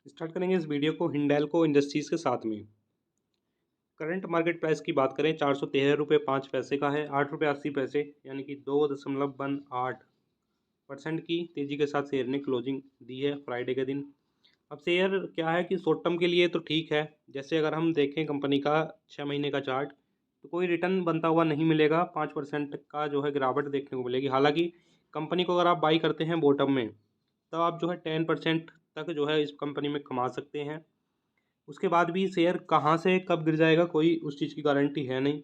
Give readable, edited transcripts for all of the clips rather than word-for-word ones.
Start करेंगे इस video को हिंडाल्को इंडस्ट्रीज़ के साथ में। करंट मार्केट प्राइस की बात करें 413 रुपये 5 पैसे का है। 8 रुपये 80 पैसे यानी कि 2.18% की तेज़ी के साथ शेयर ने क्लोजिंग दी है फ्राइडे के दिन। अब शेयर क्या है कि शॉर्ट टर्म के लिए तो ठीक है। जैसे अगर हम देखें कंपनी का 6 महीने का चार्ट, तो कोई रिटर्न बनता हुआ नहीं मिलेगा। 5% का जो है गिरावट देखने को मिलेगी। हालांकि कंपनी को अगर आप बाई करते हैं बॉटम में, तब आप जो है 10% तक जो है इस कंपनी में कमा सकते हैं। उसके बाद भी शेयर कहाँ से कब गिर जाएगा कोई उस चीज़ की गारंटी है नहीं।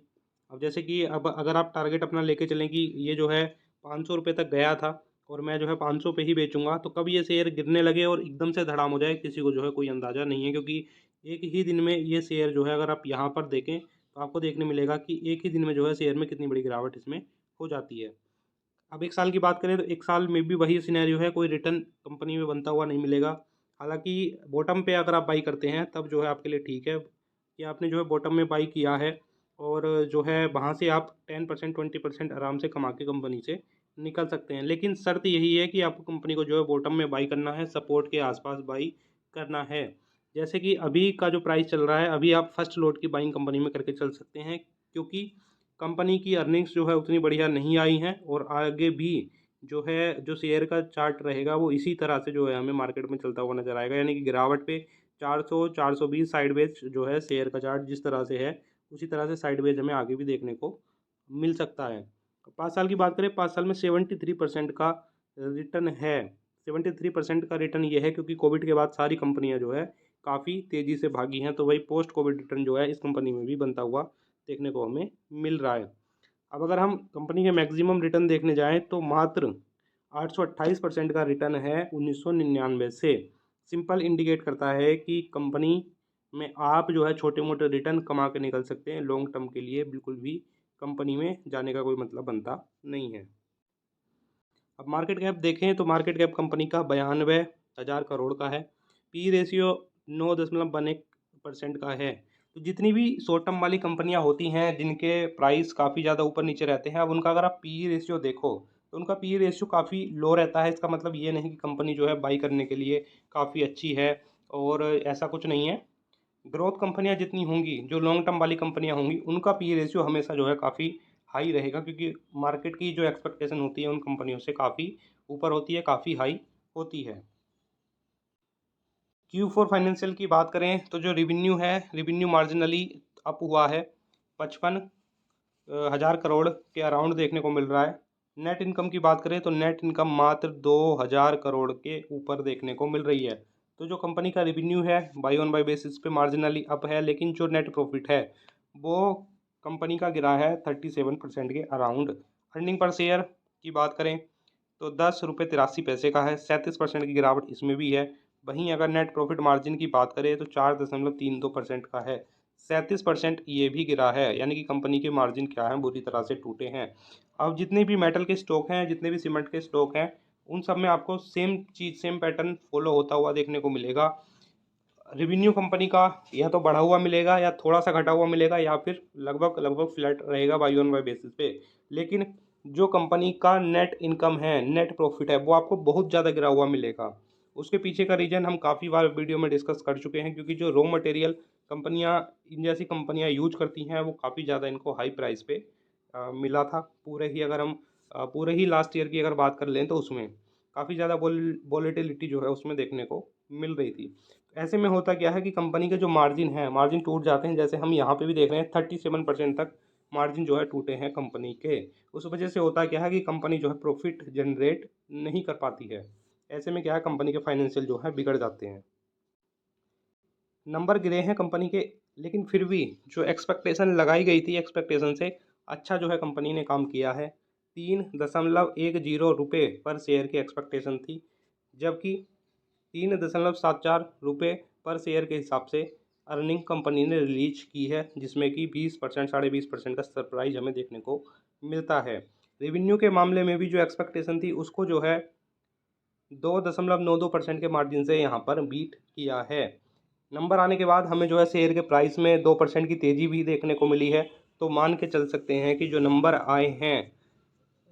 अब जैसे कि अब अगर आप टारगेट अपना लेके चलें कि ये जो है 500 रुपये तक गया था और मैं जो है 500 पे ही बेचूंगा, तो कब ये शेयर गिरने लगे और एकदम से धड़ाम हो जाए किसी को जो है कोई अंदाज़ा नहीं है। क्योंकि एक ही दिन में ये शेयर जो है, अगर आप यहाँ पर देखें तो आपको देखने मिलेगा कि एक ही दिन में जो है शेयर में कितनी बड़ी गिरावट इसमें हो जाती है। अब 1 साल की बात करें तो 1 साल में भी वही सिनेरियो है, कोई रिटर्न कंपनी में बनता हुआ नहीं मिलेगा। हालांकि बॉटम पे अगर आप बाई करते हैं तब जो है आपके लिए ठीक है कि आपने जो है बॉटम में बाई किया है और जो है वहाँ से आप 10% 20% आराम से कमा के कंपनी से निकल सकते हैं। लेकिन शर्त यही है कि आपको कंपनी को जो है बॉटम में बाई करना है, सपोर्ट के आसपास बाई करना है। जैसे कि अभी का जो प्राइस चल रहा है, अभी आप फर्स्ट लॉट की बाइंग कंपनी में करके चल सकते हैं, क्योंकि कंपनी की अर्निंग्स जो है उतनी बढ़िया नहीं आई हैं और आगे भी जो है जो शेयर का चार्ट रहेगा वो इसी तरह से जो है हमें मार्केट में चलता हुआ नजर आएगा। यानी कि गिरावट पे 400 420 साइडवेज जो है शेयर का चार्ट जिस तरह से है, उसी तरह से साइडवेज हमें आगे भी देखने को मिल सकता है। 5 साल की बात करें, 5 साल में 73% का रिटर्न है। 73% का रिटर्न ये है क्योंकि कोविड के बाद सारी कंपनियां जो है काफ़ी तेज़ी से भागी हैं, तो वही पोस्ट कोविड रिटर्न जो है इस कंपनी में भी बनता हुआ देखने को हमें मिल रहा है। अब अगर हम कंपनी के मैक्सिमम रिटर्न देखने जाएं तो मात्र 828% का रिटर्न है 1999 से। सिंपल इंडिकेट करता है कि कंपनी में आप जो है छोटे मोटे रिटर्न कमा के निकल सकते हैं। लॉन्ग टर्म के लिए बिल्कुल भी कंपनी में जाने का कोई मतलब बनता नहीं है। अब मार्केट कैप देखें तो मार्केट कैप कंपनी का 92,000 करोड़ का है। पी रेशियो 9.11% का है। तो जितनी भी शॉर्ट टर्म वाली कंपनियां होती हैं जिनके प्राइस काफ़ी ज़्यादा ऊपर नीचे रहते हैं, अब उनका अगर आप पी रेशियो देखो तो उनका पी रेशियो काफ़ी लो रहता है। इसका मतलब ये नहीं कि कंपनी जो है बाई करने के लिए काफ़ी अच्छी है, और ऐसा कुछ नहीं है। ग्रोथ कंपनियां जितनी होंगी, जो लॉन्ग टर्म वाली कंपनियां होंगी, उनका पी रेशियो हमेशा जो है काफ़ी हाई रहेगा, क्योंकि मार्केट की जो एक्सपेक्टेशन होती है उन कंपनियों से काफ़ी ऊपर होती है, काफ़ी हाई होती है। Q4 फाइनेंशियल की बात करें तो जो रिवेन्यू है, रिवेन्यू मार्जिनली अप हुआ है। 55,000 करोड़ के अराउंड देखने को मिल रहा है। नेट इनकम की बात करें तो नेट इनकम मात्र 2,000 करोड़ के ऊपर देखने को मिल रही है। तो जो कंपनी का रिवेन्यू है बाई ऑन बाई बेसिस पे मार्जिनली अप है, लेकिन जो नेट प्रॉफिट है वो कंपनी का गिरा है 37% के अराउंड। अर्निंग पर शेयर की बात करें तो 10 रुपये 83 पैसे का है। 37% की गिरावट इसमें भी है। वहीं अगर नेट प्रॉफिट मार्जिन की बात करें तो 4.32% का है। 37% ये भी गिरा है, यानी कि कंपनी के मार्जिन क्या है, बुरी तरह से टूटे हैं। अब जितने भी मेटल के स्टॉक हैं, जितने भी सीमेंट के स्टॉक हैं, उन सब में आपको सेम चीज़, सेम पैटर्न फॉलो होता हुआ देखने को मिलेगा। रेवेन्यू कंपनी का या तो बढ़ा हुआ मिलेगा या थोड़ा सा घटा हुआ मिलेगा, या फिर लगभग लगभग फ्लैट रहेगा बाई ऑन बाई बेसिस पे। लेकिन जो कंपनी का नेट इनकम है, नेट प्रॉफिट है, वो आपको बहुत ज़्यादा गिरा हुआ मिलेगा। उसके पीछे का रीज़न हम काफ़ी बार वीडियो में डिस्कस कर चुके हैं, क्योंकि जो रॉ मटेरियल कंपनियां, इन जैसी कंपनियां यूज करती हैं, वो काफ़ी ज़्यादा इनको हाई प्राइस पे मिला था। पूरे ही अगर हम पूरे ही लास्ट ईयर की अगर बात कर लें तो उसमें काफ़ी ज़्यादा वॉलेटिलिटी जो है उसमें देखने को मिल रही थी। ऐसे में होता क्या है कि कंपनी के जो मार्जिन है, मार्जिन टूट जाते हैं। जैसे हम यहाँ पे भी देख रहे हैं 37% तक मार्जिन जो है टूटे हैं कंपनी के। उस वजह से होता क्या है कि कंपनी जो है प्रॉफिट जनरेट नहीं कर पाती है। ऐसे में क्या है, कंपनी के फाइनेंशियल जो है बिगड़ जाते हैं। नंबर गिरे हैं कंपनी के, लेकिन फिर भी जो एक्सपेक्टेशन लगाई गई थी, एक्सपेक्टेशन से अच्छा जो है कंपनी ने काम किया है। 3.10 रुपये पर शेयर की एक्सपेक्टेशन थी, जबकि 3.74 रुपये पर शेयर के हिसाब से अर्निंग कंपनी ने रिलीज की है, जिसमें कि 20% 20.5% का सरप्राइज हमें देखने को मिलता है। रेवेन्यू के मामले में भी जो एक्सपेक्टेशन थी उसको जो है 2.92% के मार्जिन से यहाँ पर बीट किया है। नंबर आने के बाद हमें जो है शेयर के प्राइस में 2% की तेज़ी भी देखने को मिली है। तो मान के चल सकते हैं कि जो नंबर आए हैं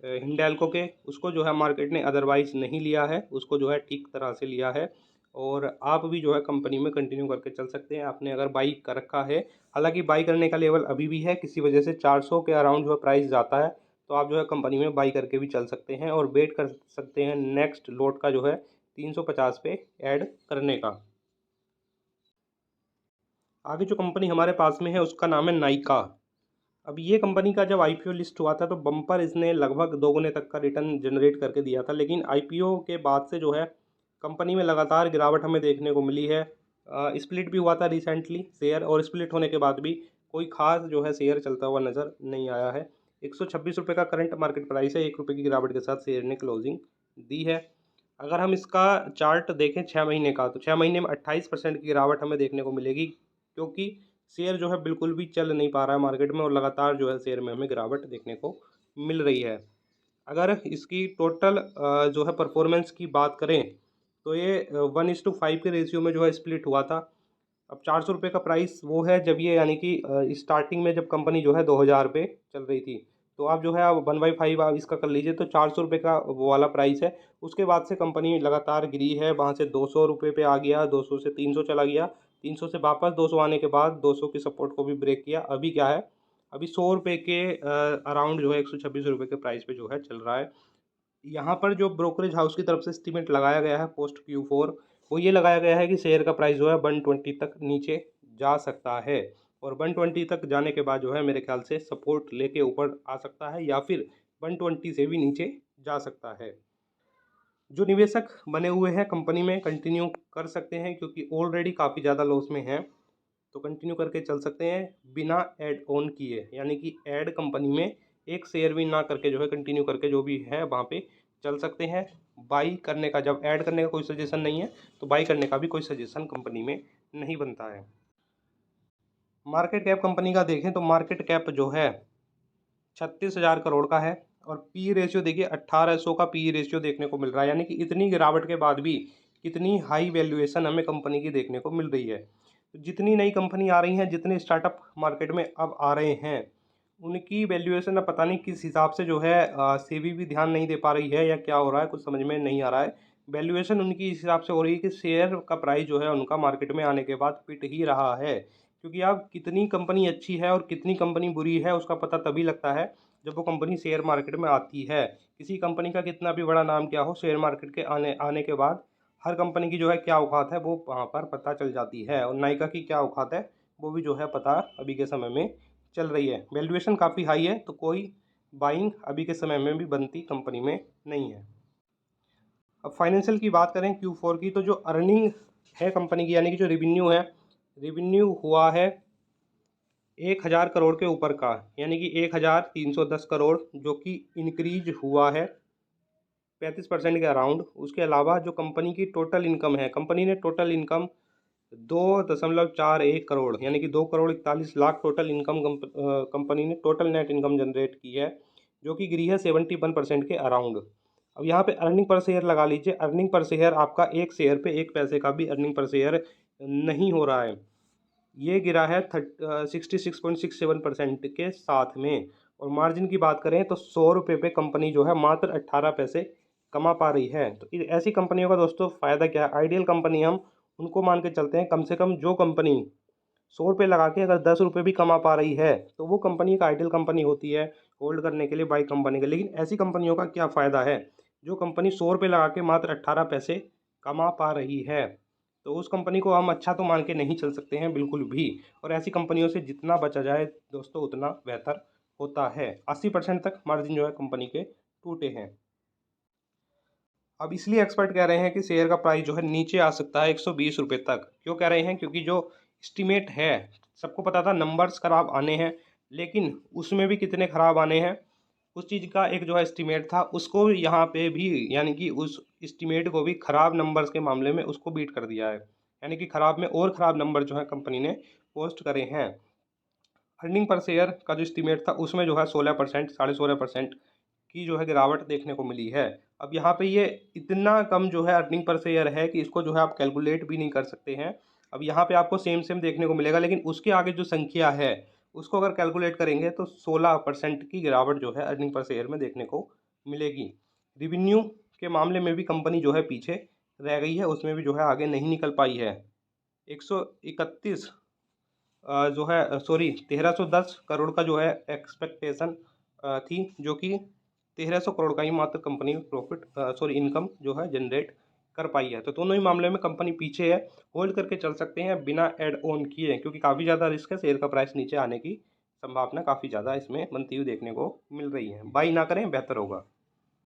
हिंडाल्को के, उसको जो है मार्केट ने अदरवाइज नहीं लिया है, उसको जो है ठीक तरह से लिया है। और आप भी जो है कंपनी में कंटिन्यू करके चल सकते हैं। आपने अगर बाई कर रखा है, हालांकि बाई करने का लेवल अभी भी है, किसी वजह से 400 के अराउंड जो है प्राइस जाता है, तो आप जो है कंपनी में बाई करके भी चल सकते हैं और वेट कर सकते हैं नेक्स्ट लोट का जो है 350 पे ऐड करने का। आगे जो कंपनी हमारे पास में है उसका नाम है नाइका। अब ये कंपनी का जब आईपीओ लिस्ट हुआ था तो बम्पर इसने लगभग दोगुने तक का रिटर्न जनरेट करके दिया था, लेकिन आईपीओ के बाद से जो है कंपनी में लगातार गिरावट हमें देखने को मिली है। स्प्लिट भी हुआ था रिसेंटली शेयर, और स्प्लिट होने के बाद भी कोई खास जो है शेयर चलता हुआ नज़र नहीं आया है। 126 रुपये का करंट मार्केट प्राइस है, 1 रुपये की गिरावट के साथ शेयर ने क्लोजिंग दी है। अगर हम इसका चार्ट देखें 6 महीने का, तो 6 महीने में 28% की गिरावट हमें देखने को मिलेगी, क्योंकि शेयर जो है बिल्कुल भी चल नहीं पा रहा है मार्केट में और लगातार जो है शेयर में हमें गिरावट देखने को मिल रही है। अगर इसकी टोटल जो है परफॉर्मेंस की बात करें तो ये 1:5 के रेशियो में जो है स्प्लिट हुआ था। अब 400 रुपये का प्राइस वो है जब ये, यानी कि स्टार्टिंग में जब कंपनी जो है 2000 पे चल रही थी, तो आप जो है अब 1/5 आप इसका कर लीजिए, तो 400 रुपये का वो वाला प्राइस है। उसके बाद से कंपनी लगातार गिरी है, वहाँ से 200 रुपये पे आ गया, 200 से 300 चला गया, 300 से वापस 200 आने के बाद 200 की सपोर्ट को भी ब्रेक किया। अभी क्या है, अभी 100 रुपये के अराउंड जो है 126 रुपये के प्राइस पे जो है चल रहा है। यहाँ पर जो ब्रोकरेज हाउस की तरफ से एस्टीमेट लगाया गया है पोस्ट Q4, वो ये लगाया गया है कि शेयर का प्राइस जो है 120 तक नीचे जा सकता है, और 120 तक जाने के बाद जो है मेरे ख्याल से सपोर्ट लेके ऊपर आ सकता है, या फिर 120 से भी नीचे जा सकता है। जो निवेशक बने हुए हैं कंपनी में कंटिन्यू कर सकते हैं, क्योंकि ऑलरेडी काफ़ी ज़्यादा लॉस में हैं, तो कंटिन्यू करके चल सकते हैं बिना ऐड ऑन किए, यानी कि ऐड कंपनी में एक शेयर भी ना करके जो है कंटिन्यू करके जो भी है वहाँ पे चल सकते हैं। बाई करने का, जब ऐड करने का कोई सजेशन नहीं है तो बाई करने का भी कोई सजेशन कंपनी में नहीं बनता है। मार्केट कैप कंपनी का देखें तो मार्केट कैप जो है 36,000 करोड़ का है, और पी रेशियो देखिए 1800 का पी रेशियो देखने को मिल रहा है, यानी कि इतनी गिरावट के बाद भी कितनी हाई वैल्यूएशन हमें कंपनी की देखने को मिल रही है। तो जितनी नई कंपनी आ रही हैं, जितने स्टार्टअप मार्केट में अब आ रहे हैं, उनकी वैल्यूएशन अब पता नहीं किस हिसाब से जो है सेबी भी ध्यान नहीं दे पा रही है या क्या हो रहा है, कुछ समझ में नहीं आ रहा है। वैल्यूएशन उनकी इस हिसाब से हो रही है कि शेयर का प्राइस जो है उनका मार्केट में आने के बाद पिट ही रहा है, क्योंकि अब कितनी कंपनी अच्छी है और कितनी कंपनी बुरी है उसका पता तभी लगता है जब वो कंपनी शेयर मार्केट में आती है। किसी कंपनी का कितना भी बड़ा नाम क्या हो, शेयर मार्केट के आने आने के बाद हर कंपनी की जो है क्या औकात है वो वहाँ पर पता चल जाती है, और नाइका की क्या औकात है वो भी जो है पता अभी के समय में चल रही है। वैल्यूएशन काफ़ी हाई है, तो कोई बाइंग अभी के समय में भी बनती कंपनी में नहीं है। अब फाइनेंशियल की बात करें Q4 की, तो जो अर्निंग है कंपनी की, यानी कि जो रेवेन्यू है, रेवेन्यू हुआ है 1000 करोड़ के ऊपर का, यानी कि 1310 करोड़, जो कि इंक्रीज हुआ है 35% के अराउंड। उसके अलावा जो कंपनी की टोटल इनकम है, कंपनी ने टोटल इनकम 2.41 करोड़, यानी कि 2,41,00,000 टोटल इनकम कंपनी ने टोटल नेट इनकम जनरेट की है, जो कि गिरी है 71% के अराउंड। अब यहाँ पे अर्निंग पर शेयर लगा लीजिए, अर्निंग पर शेयर आपका एक शेयर पे 1 पैसे का भी अर्निंग पर शेयर नहीं हो रहा है, ये गिरा है 66.67% के साथ में। और मार्जिन की बात करें तो 100 रुपये पे कंपनी जो है मात्र 18 पैसे कमा पा रही है। तो ऐसी कंपनियों का दोस्तों फ़ायदा क्या है, आइडियल कंपनी हम उनको मान के चलते हैं। कम से कम जो कंपनी 100 रुपये लगा के अगर 10 रुपये भी कमा पा रही है तो वो कंपनी एक आइडियल कंपनी होती है होल्ड करने के लिए, बाई कंपनी के। लेकिन ऐसी कंपनियों का क्या फ़ायदा है जो कंपनी 100 रुपये लगा के मात्र 18 पैसे कमा पा रही है, तो उस कंपनी को हम अच्छा तो मान के नहीं चल सकते हैं बिल्कुल भी। और ऐसी कंपनियों से जितना बचा जाए दोस्तों उतना बेहतर होता है। 80% तक मार्जिन जो है कंपनी के टूटे हैं। अब इसलिए एक्सपर्ट कह रहे हैं कि शेयर का प्राइस जो है नीचे आ सकता है 120 रुपये तक। क्यों कह रहे हैं, क्योंकि जो एस्टीमेट है, सबको पता था नंबर्स खराब आने हैं, लेकिन उसमें भी कितने खराब आने हैं उस चीज़ का एक जो है एस्टीमेट था, उसको यहाँ पे भी, यानी कि उस एस्टीमेट को भी खराब नंबर्स के मामले में उसको बीट कर दिया है, यानी कि खराब में और ख़राब नंबर जो है कंपनी ने पोस्ट करे हैं। अर्निंग पर शेयर का जो एस्टीमेट था उसमें जो है 16%, 16.5% की जो है गिरावट देखने को मिली है। अब यहाँ पे ये इतना कम जो है अर्निंग पर शेयर है कि इसको जो है आप कैलकुलेट भी नहीं कर सकते हैं। अब यहाँ पे आपको सेम सेम देखने को मिलेगा, लेकिन उसके आगे जो संख्या है उसको अगर कैलकुलेट करेंगे तो 16% की गिरावट जो है अर्निंग पर शेयर में देखने को मिलेगी। रिवेन्यू के मामले में भी कंपनी जो है पीछे रह गई है उसमें भी जो है आगे नहीं निकल पाई है। 131 जो है सॉरी 1310 करोड़ का जो है एक्सपेक्टेशन थी, जो कि 1300 करोड़ का ही मात्र कंपनी प्रॉफिट सॉरी इनकम जो है जनरेट कर पाई है। तो दोनों ही मामले में कंपनी पीछे है, होल्ड करके चल सकते हैं बिना एड ऑन किए, क्योंकि काफ़ी ज़्यादा रिस्क है, शेयर का प्राइस नीचे आने की संभावना काफ़ी ज़्यादा इसमें बनती हुई देखने को मिल रही है। बाई ना करें बेहतर होगा।